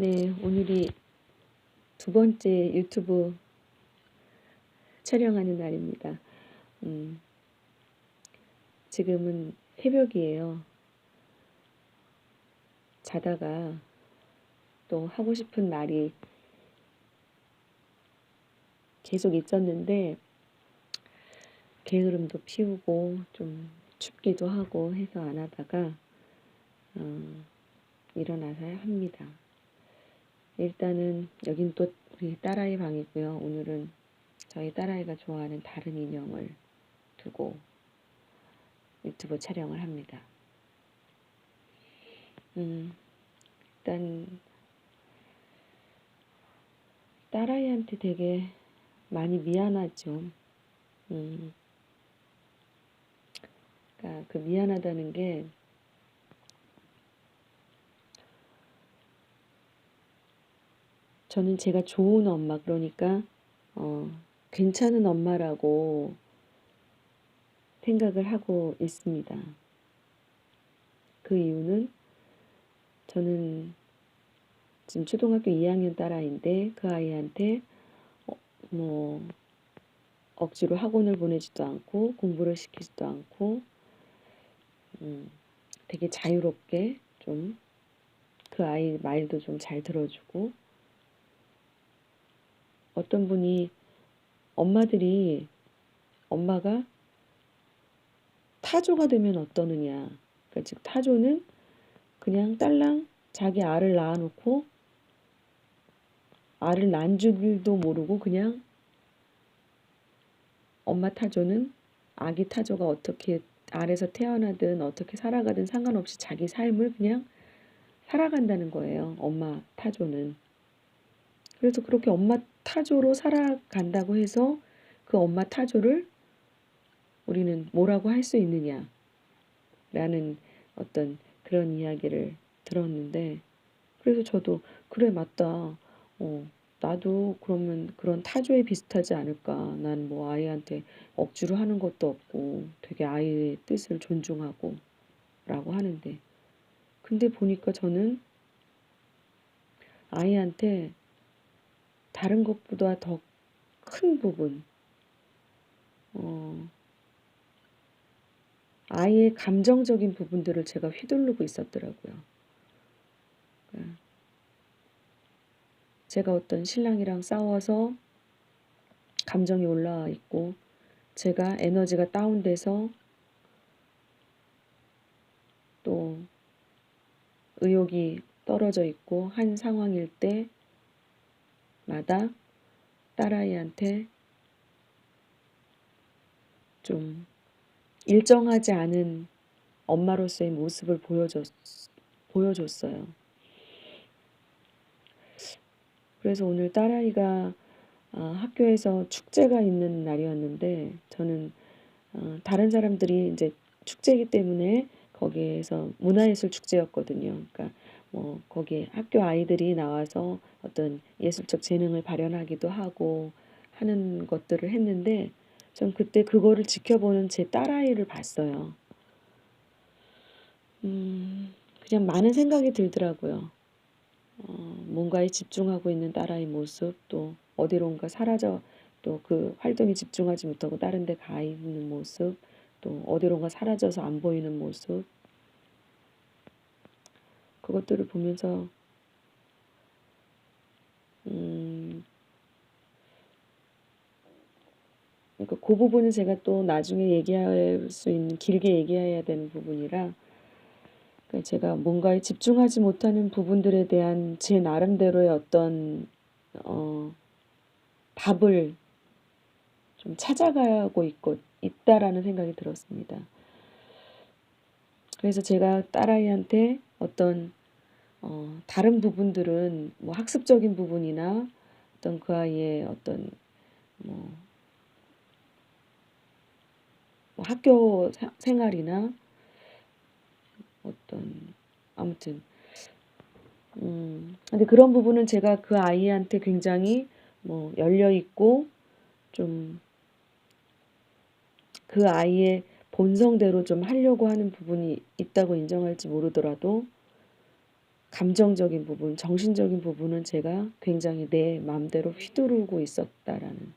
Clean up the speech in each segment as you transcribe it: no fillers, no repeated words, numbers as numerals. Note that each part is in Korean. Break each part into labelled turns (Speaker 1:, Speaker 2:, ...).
Speaker 1: 네, 오늘이 두 번째 유튜브 촬영하는 날입니다. 지금은 새벽이에요. 자다가 또 하고 싶은 말이 계속 있었는데 게으름도 피우고 좀 춥기도 하고 해서 안 하다가 일어나서 합니다. 일단은 여긴 또 우리 딸아이 방이고요. 오늘은 저희 딸아이가 좋아하는 다른 인형을 두고 유튜브 촬영을 합니다. 일단 딸아이한테 되게 많이 미안하죠. 그러니까 그 미안하다는 게 저는 제가 좋은 엄마, 그러니까 괜찮은 엄마라고 생각을 하고 있습니다. 그 이유는 저는 지금 초등학교 2학년 딸아이인데 그 아이한테 뭐 억지로 학원을 보내지도 않고 공부를 시키지도 않고 되게 자유롭게 좀 그 아이 말도 좀 잘 들어주고, 어떤 분이 엄마가 타조가 되면 어떠느냐, 그러니까 즉 타조는 그냥 딸랑 자기 알을 낳아놓고 알을 낳은 줄도 모르고 그냥 엄마 타조는 아기 타조가 어떻게 알에서 태어나든 어떻게 살아가든 상관없이 자기 삶을 그냥 살아간다는 거예요. 엄마 타조는. 그래서 그렇게 엄마 타조로 살아간다고 해서 그 엄마 타조를 우리는 뭐라고 할 수 있느냐 라는 어떤 그런 이야기를 들었는데, 그래서 저도 그래 맞다. 나도 그러면 그런 타조에 비슷하지 않을까. 난 뭐 아이한테 억지로 하는 것도 없고 되게 아이의 뜻을 존중하고 라고 하는데, 근데 보니까 저는 아이한테 다른 것보다 더 큰 부분, 아이의 감정적인 부분들을 제가 휘두르고 있었더라고요. 제가 어떤 신랑이랑 싸워서 감정이 올라와 있고, 제가 에너지가 다운돼서 또 의욕이 떨어져 있고 한 상황일 때마다 딸아이한테 좀 일정하지 않은 엄마로서의 모습을 보여줬어요. 그래서 오늘 딸아이가 학교에서 축제가 있는 날이었는데, 저는 다른 사람들이 이제 축제이기 때문에 거기에서 문화예술 축제였거든요. 그러니까 뭐 거기에 학교 아이들이 나와서 어떤 예술적 재능을 발현하기도 하고 하는 것들을 했는데, 전 그때 그거를 지켜보는 제 딸아이를 봤어요. 그냥 많은 생각이 들더라고요. 뭔가에 집중하고 있는 딸아이 모습, 또 어디론가 사라져, 또 그 활동에 집중하지 못하고 다른 데 가 있는 모습, 또 어디론가 사라져서 안 보이는 모습, 그것들을 보면서 그러니까 그 부분은 제가 또 나중에 얘기할 수 있는, 길게 얘기해야 되는 부분이라, 그러니까 제가 뭔가에 집중하지 못하는 부분들에 대한 제 나름대로의 어떤 답을 좀 찾아가고 있다라는 생각이 들었습니다. 그래서 제가 딸아이한테 어떤 다른 부분들은 뭐 학습적인 부분이나 어떤 그 아이의 어떤 뭐 학교 생활이나 어떤 아무튼 근데 그런 부분은 제가 그 아이한테 굉장히 뭐 열려 있고 좀 그 아이의 본성대로 좀 하려고 하는 부분이 있다고 인정할지 모르더라도, 감정적인 부분, 정신적인 부분은 제가 굉장히 내 마음대로 휘두르고 있었다라는.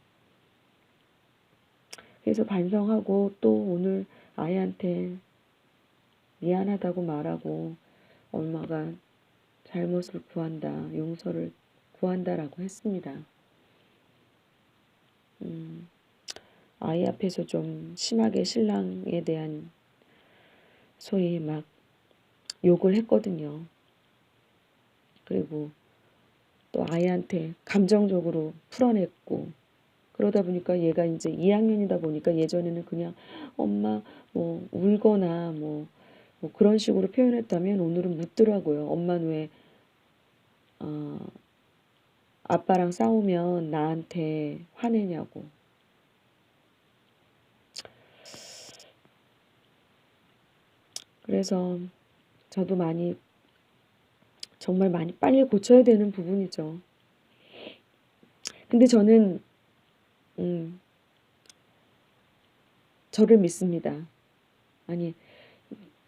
Speaker 1: 그래서 반성하고 또 오늘 아이한테 미안하다고 말하고 엄마가 잘못을 구한다, 용서를 구한다라고 했습니다. 아이 앞에서 좀 심하게 신랑에 대한 소위 막 욕을 했거든요. 그리고 또 아이한테 감정적으로 풀어냈고, 그러다 보니까 얘가 이제 2학년이다 보니까 예전에는 그냥 엄마 뭐 울거나 뭐 그런 식으로 표현했다면 오늘은 묻더라고요. 엄마는 왜 어, 아빠랑 싸우면 나한테 화내냐고. 그래서 저도 정말 많이 빨리 고쳐야 되는 부분이죠. 근데 저는 음, 저를 믿습니다. 아니,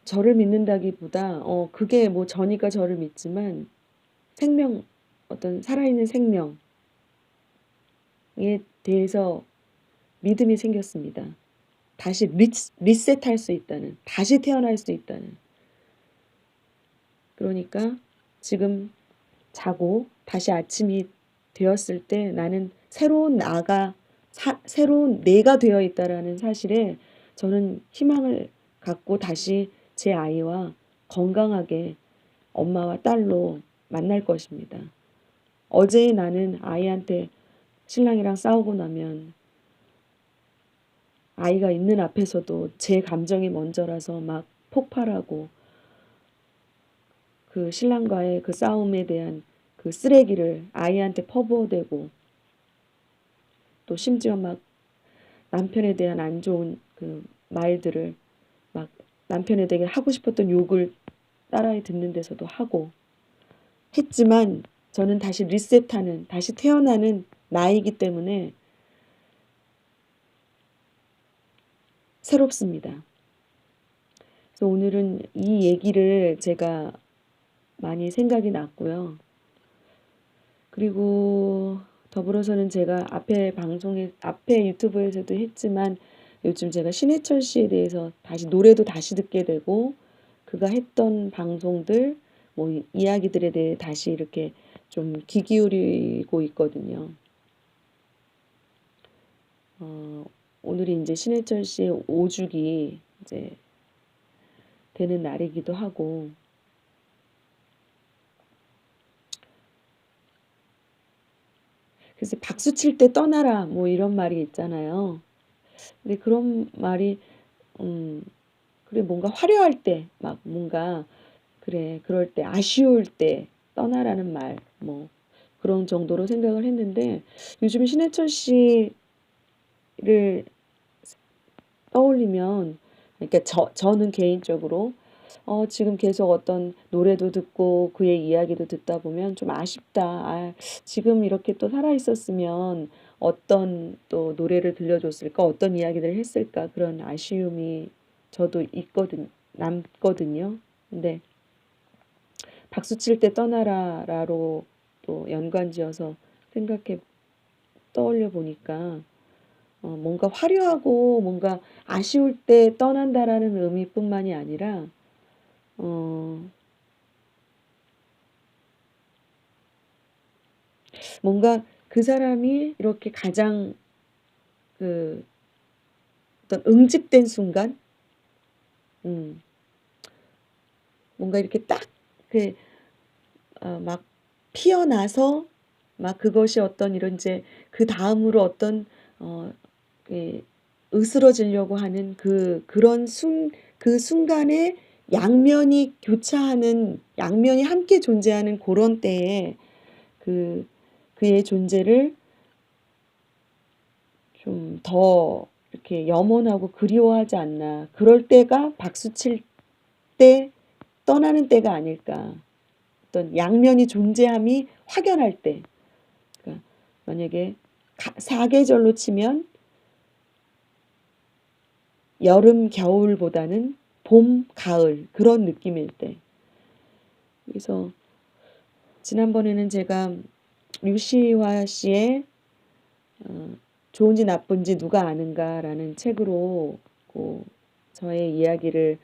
Speaker 1: 저를 믿는다기보다 그게 뭐 저니까 저를 믿지만 생명, 어떤 살아있는 생명에 대해서 믿음이 생겼습니다. 다시 리셋할 수 있다는, 다시 태어날 수 있다는. 그러니까 지금 자고 다시 아침이 되었을 때 나는 새로운 새로운 내가 되어 있다라는 사실에 저는 희망을 갖고 다시 제 아이와 건강하게 엄마와 딸로 만날 것입니다. 어제 나는 아이한테 신랑이랑 싸우고 나면 아이가 있는 앞에서도 제 감정이 먼저라서 막 폭발하고 그 신랑과의 그 싸움에 대한 그 쓰레기를 아이한테 퍼부어대고 또 심지어 막 남편에 대한 안 좋은 그 말들을 막 남편에 대해 하고 싶었던 욕을 딸아이 듣는 데서도 하고 했지만 저는 다시 리셋하는, 다시 태어나는 나이기 때문에 새롭습니다. 그래서 오늘은 이 얘기를 제가 많이 생각이 났고요. 그리고 더불어서는 제가 앞에 유튜브에서도 했지만 요즘 제가 신해철 씨에 대해서 노래도 다시 듣게 되고 그가 했던 방송들, 뭐 이야기들에 대해 다시 이렇게 좀 귀 기울이고 있거든요. 오늘이 이제 신해철 씨의 5주기 이제 되는 날이기도 하고, 그래서 박수 칠 때 떠나라 뭐 이런 말이 있잖아요. 근데 그런 말이 음, 그래 뭔가 화려할 때 막 뭔가 그래 그럴 때 아쉬울 때 떠나라는 말 뭐 그런 정도로 생각을 했는데 요즘 신해철 씨를 떠올리면 그러니까 저는 개인적으로 지금 계속 어떤 노래도 듣고 그의 이야기도 듣다 보면 좀 아쉽다. 지금 이렇게 또 살아 있었으면 어떤 또 노래를 들려줬을까, 어떤 이야기들을 했을까 그런 아쉬움이 저도 남거든요. 근데 박수 칠 때 떠나라로 또 연관지어서 생각해 떠올려 보니까 뭔가 화려하고 뭔가 아쉬울 때 떠난다라는 의미뿐만이 아니라 어, 뭔가 그 사람이 이렇게 가장 그 어떤 응집된 순간, 음, 뭔가 이렇게 막 피어나서 막 그것이 어떤 이런 이제 그 다음으로 어떤 어, 그 으스러지려고 하는 그 순간에 양면이 함께 존재하는 그런 때에 그 그의 존재를 좀 더 이렇게 염원하고 그리워하지 않나. 그럴 때가 박수 칠 때 떠나는 때가 아닐까. 어떤 양면이 존재함이 확연할 때. 그러니까 만약에 사계절로 치면 여름, 겨울보다는 봄, 가을 그런 느낌일 때. 그래서 지난번에는 제가 류시화 씨의 좋은지 나쁜지 누가 아는가라는 책으로 저의 이야기를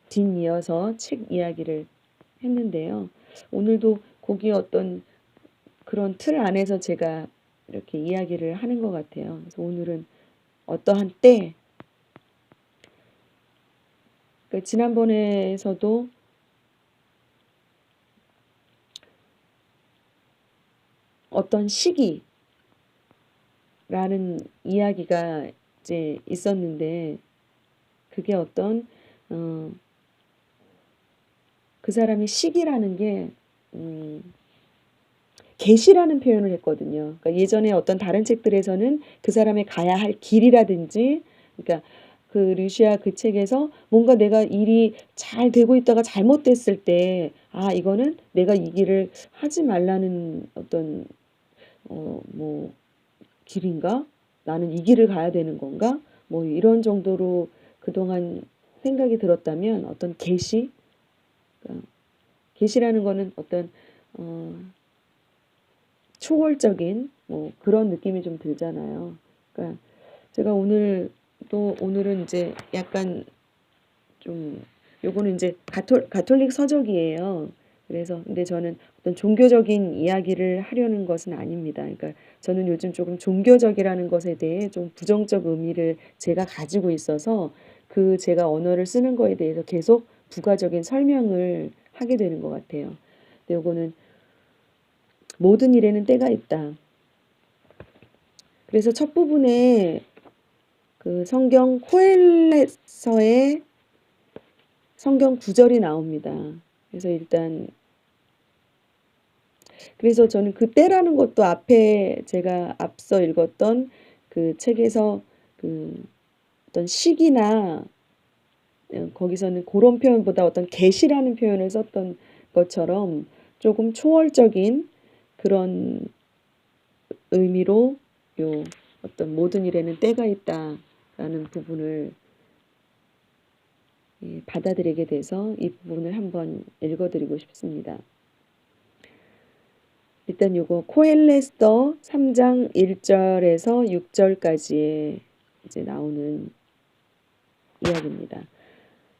Speaker 1: 뒷이어서 책 이야기를 했는데요. 오늘도 거기 어떤 그런 틀 안에서 제가 이렇게 이야기를 하는 것 같아요. 그래서 오늘은 어떠한 때, 그러니까 지난번에서도 어떤 시기라는 이야기가 이제 있었는데 그게 어떤 그 사람의 시기라는 게 계시라는 표현을 했거든요. 그러니까 예전에 어떤 다른 책들에서는 그 사람의 가야 할 길이라든지, 그러니까 그 류시아 그 책에서 뭔가 내가 일이 잘 되고 있다가 잘못됐을 때, 아, 이거는 내가 이 길을 하지 말라는 어떤 뭐 길인가? 나는 이 길을 가야 되는 건가? 뭐 이런 정도로 그동안 생각이 들었다면 어떤 계시, 그러니까 계시라는 거는 어떤 초월적인 뭐 그런 느낌이 좀 들잖아요. 그러니까 제가 오늘은 이제 약간 좀 요거는 이제 가톨릭 서적이에요. 그래서 근데 저는 어떤 종교적인 이야기를 하려는 것은 아닙니다. 그러니까 저는 요즘 조금 종교적이라는 것에 대해 좀 부정적 의미를 제가 가지고 있어서 그 제가 언어를 쓰는 거에 대해서 계속 부가적인 설명을 하게 되는 것 같아요. 근데 요거는 모든 일에는 때가 있다. 그래서 첫 부분에 그 성경 코엘렛서의 성경 구절이 나옵니다. 그래서 일단 그래서 저는 그 때라는 것도 앞에 제가 앞서 읽었던 그 책에서 그 어떤 시기나 거기서는 그런 표현보다 어떤 계시라는 표현을 썼던 것처럼 조금 초월적인 그런 의미로 요 어떤 모든 일에는 때가 있다라는 부분을 받아들이게 돼서 이 부분을 한번 읽어드리고 싶습니다. 일단 요거 코엘레스더 3장 1절에서 6절까지에 이제 나오는 이야기입니다.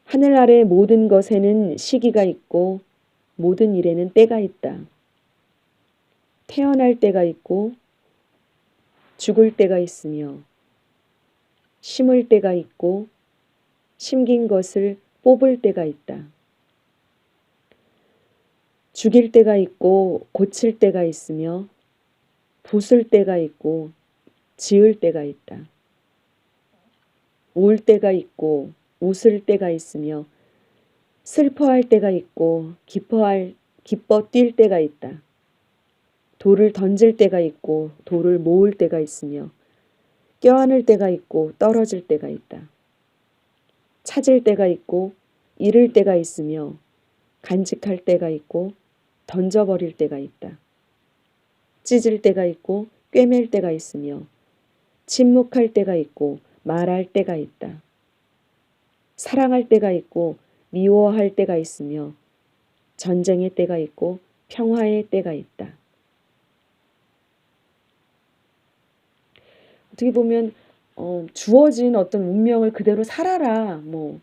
Speaker 1: 하늘 아래 모든 것에는 시기가 있고 모든 일에는 때가 있다. 태어날 때가 있고 죽을 때가 있으며 심을 때가 있고 심긴 것을 뽑을 때가 있다. 죽일 때가 있고 고칠 때가 있으며 부술 때가 있고 지을 때가 있다. 울 때가 있고 웃을 때가 있으며 슬퍼할 때가 있고 기뻐 뛸 때가 있다. 돌을 던질 때가 있고 돌을 모을 때가 있으며 껴안을 때가 있고 떨어질 때가 있다. 찾을 때가 있고 잃을 때가 있으며 간직할 때가 있고 던져버릴 때가 있다. 찢을 때가 있고 꿰맬 때가 있으며 침묵할 때가 있고 말할 때가 있다. 사랑할 때가 있고 미워할 때가 있으며 전쟁의 때가 있고 평화의 때가 있다. 어떻게 보면 주어진 어떤 운명을 그대로 살아라, 뭐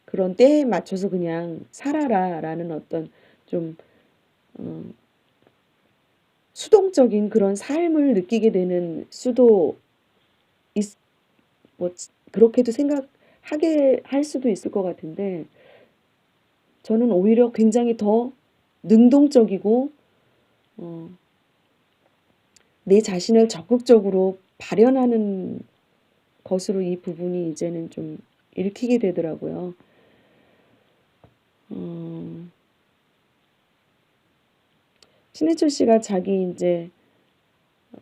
Speaker 1: 그런 때에 맞춰서 그냥 살아라라는 어떤 좀 수동적인 그런 삶을 느끼게 되는 수도 뭐 그렇게도 생각하게 할 수도 있을 것 같은데 저는 오히려 굉장히 더 능동적이고 내 자신을 적극적으로 발현하는 것으로 이 부분이 이제는 좀 읽히게 되더라고요. 신해철 씨가 자기 이제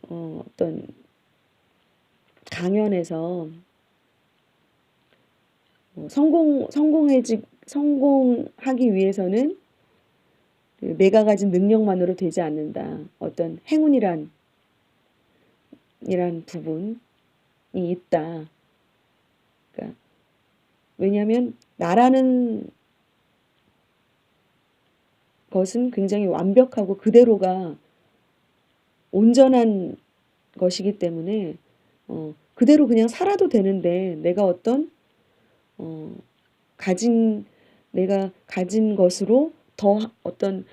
Speaker 1: 어떤 강연에서 성공하기 위해서는 내가 가진 능력만으로 되지 않는다. 어떤 행운이란 부분이 있다. 그러니까 왜냐하면 나라는 것은 굉장히 완벽하고 그대로가 온전한 것이기 때문에 그대로 그냥 살아도 되는데 내가 어떤 어, 가진 내가 가진 것으로 더 어떤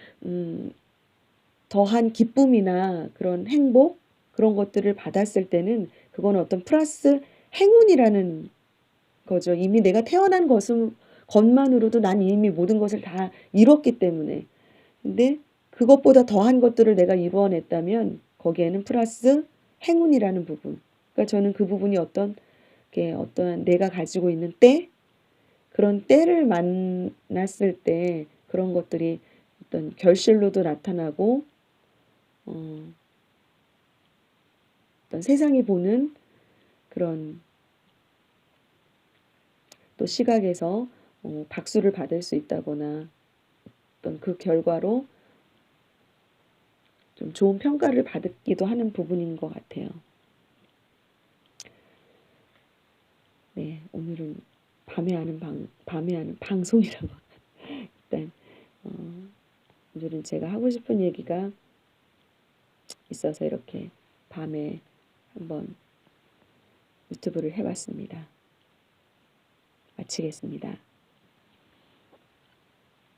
Speaker 1: 더한 기쁨이나 그런 행복 그런 것들을 받았을 때는 그거는 어떤 플러스 행운이라는 거죠. 이미 내가 태어난 것만으로도 난 이미 모든 것을 다 이뤘기 때문에. 근데 그것보다 더한 것들을 내가 이루어냈다면 거기에는 플러스 행운이라는 부분. 그러니까 저는 그 부분이 어떤 게 어떤 내가 가지고 있는 때 그런 때를 만났을 때 그런 것들이 어떤 결실로도 나타나고 어, 어떤 세상이 보는 그런 또 시각에서 박수를 받을 수 있다거나 어떤 그 결과로 좀 좋은 평가를 받기도 하는 부분인 것 같아요. 네, 오늘은 밤에 하는 방송이라고. 일단 오늘은 제가 하고 싶은 얘기가 있어서 이렇게 밤에 한번 유튜브를 해봤습니다. 마치겠습니다.